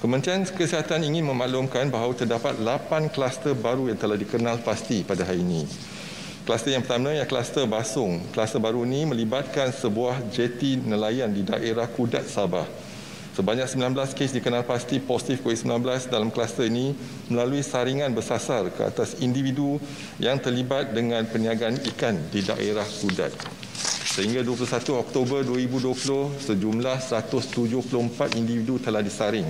Kementerian Kesihatan ingin memaklumkan bahawa terdapat 8 kluster baru yang telah dikenal pasti pada hari ini. Kluster yang pertama ialah kluster Basung. Kluster baru ini melibatkan sebuah jeti nelayan di daerah Kudat, Sabah. Sebanyak 19 kes dikenal pasti positif COVID-19 dalam kluster ini melalui saringan bersasar ke atas individu yang terlibat dengan perniagaan ikan di daerah Kudat. Sehingga 21 Oktober 2020, sejumlah 174 individu telah disaring,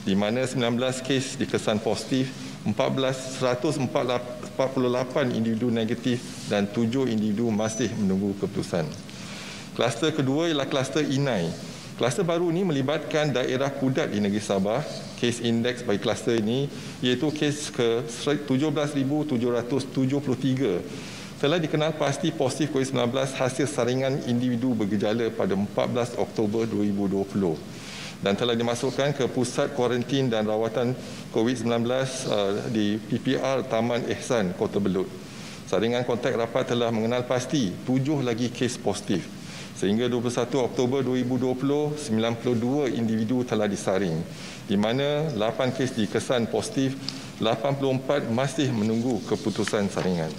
di mana 19 kes dikesan positif, 148 individu negatif dan 7 individu masih menunggu keputusan. Kluster kedua ialah kluster Inai. Kluster baru ini melibatkan daerah Kudat di negeri Sabah. Kes indeks bagi kluster ini iaitu kes ke 17,773 telah dikenal pasti positif COVID-19 hasil saringan individu bergejala pada 14 Oktober 2020 dan telah dimasukkan ke Pusat Kuarantin dan Rawatan COVID-19 di PPR Taman Ehsan, Kota Belud. Saringan kontak rapat telah mengenal pasti 7 lagi kes positif. Sehingga 21 Oktober 2020, 92 individu telah disaring, di mana 8 kes dikesan positif, 84 masih menunggu keputusan saringan.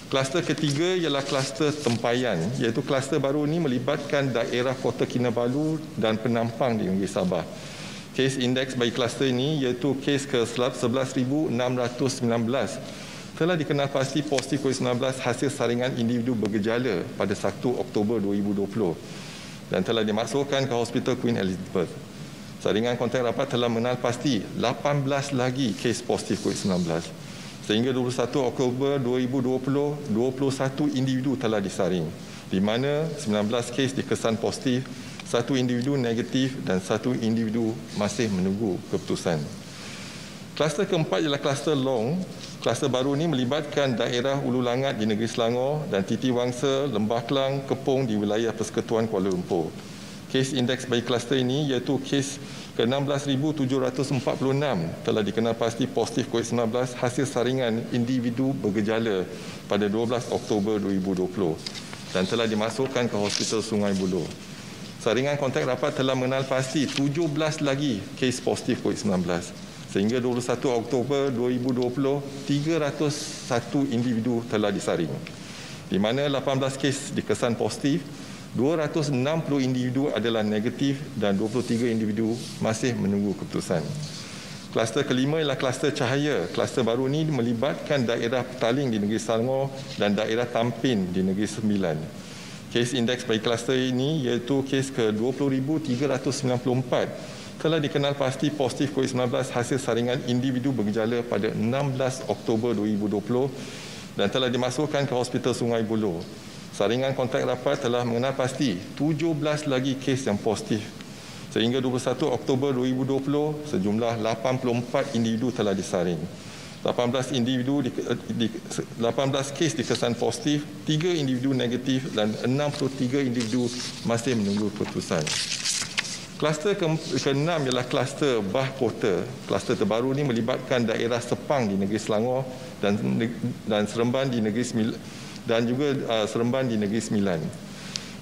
Kluster ketiga ialah kluster Tempayan, iaitu kluster baru ini melibatkan daerah Kota Kinabalu dan Penampang di negeri Sabah. Kes indeks bagi kluster ini iaitu kes ke 11,619 telah dikenal pasti positif COVID-19 hasil saringan individu bergejala pada 1 Oktober 2020 dan telah dimasukkan ke Hospital Queen Elizabeth. Saringan kontak rapat telah mengenal pasti 18 lagi kes positif COVID-19. Sehingga 21 Oktober 2020, 21 individu telah disaring, di mana 19 kes dikesan positif, 1 individu negatif dan 1 individu masih menunggu keputusan. Kluster keempat ialah kluster Long. Kluster baru ini melibatkan daerah Ulu Langat di negeri Selangor dan Titiwangsa, Lembah Kelang, Kepong di wilayah Persekutuan Kuala Lumpur. Kes indeks bagi kluster ini iaitu kes ke-16,746 telah dikenal pasti positif COVID-19 hasil saringan individu bergejala pada 12 Oktober 2020 dan telah dimasukkan ke Hospital Sungai Buloh. Saringan kontak rapat telah mengenal pasti 17 lagi kes positif COVID-19. Sehingga 21 Oktober 2020, 301 individu telah disaring, di mana 18 kes dikesan positif, 260 individu adalah negatif dan 23 individu masih menunggu keputusan. Kluster kelima ialah kluster Cahaya. Kluster baru ini melibatkan daerah Petaling di negeri Selangor dan daerah Tampin di negeri Sembilan. Kes indeks bagi kluster ini iaitu kes ke 20,394 telah dikenal pasti positif COVID-19 hasil saringan individu bergejala pada 16 Oktober 2020 dan telah dimasukkan ke Hospital Sungai Buloh. Saringan kontak rapat telah mengenal pasti 17 lagi kes yang positif. Sehingga 21 Oktober 2020, sejumlah 84 individu telah disaring. 18 kes dikesan positif, 3 individu negatif dan 63 individu masih menunggu keputusan. Kluster ke-6 ialah kluster Bah Kota. Kluster terbaru ini melibatkan daerah Sepang di negeri Selangor dan Seremban di negeri dan juga Seremban di negeri Sembilan.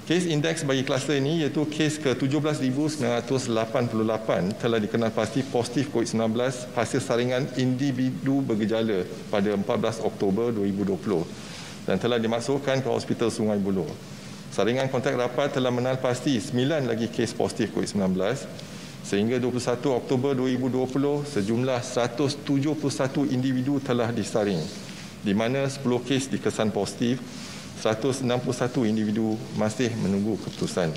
Kes indeks bagi kluster ini iaitu kes ke-17,988 telah dikenal pasti positif COVID-19 hasil saringan individu bergejala pada 14 Oktober 2020 dan telah dimasukkan ke Hospital Sungai Buloh. Saringan kontak rapat telah mengenal pasti 9 lagi kes positif COVID-19 sehingga 21 Oktober 2020 sejumlah 171 individu telah disaring, di mana 10 kes dikesan positif, 161 individu masih menunggu keputusan.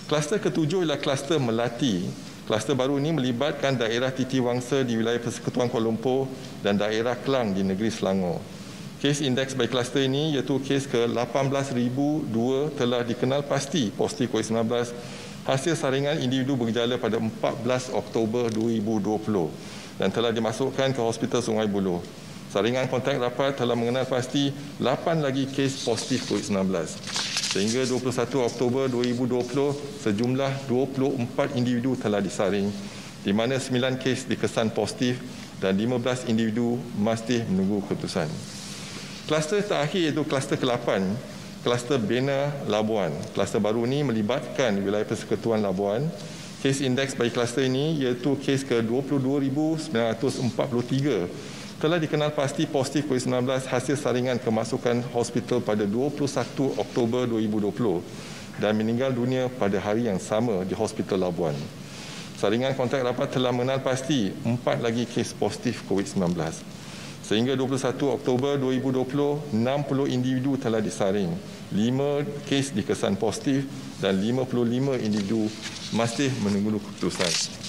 Kluster ketujuh ialah kluster Melati. Kluster baru ini melibatkan daerah Titiwangsa di wilayah Persekutuan Kuala Lumpur dan daerah Kelang di negeri Selangor. Kes indeks bagi kluster ini iaitu kes ke-18,002 telah dikenal pasti positif COVID-19 hasil saringan individu bergejala pada 14 Oktober 2020 dan telah dimasukkan ke Hospital Sungai Buloh. Saringan kontak rapat telah mengenal pasti 8 lagi kes positif COVID-19. Sehingga 21 Oktober 2020, sejumlah 24 individu telah disaring, di mana 9 kes dikesan positif dan 15 individu masih menunggu keputusan. Kluster terakhir iaitu kluster ke-8, kluster Bena Labuan. Kluster baru ini melibatkan wilayah Persekutuan Labuan. Kes indeks bagi kluster ini iaitu kes ke-22,943 telah dikenal pasti positif COVID-19 hasil saringan kemasukan hospital pada 21 Oktober 2020 dan meninggal dunia pada hari yang sama di Hospital Labuan. Saringan kontak rapat telah mengenal pasti 4 lagi kes positif COVID-19. Sehingga 21 Oktober 2020, 60 individu telah disaring, 5 kes dikesan positif dan 55 individu masih menunggu keputusan.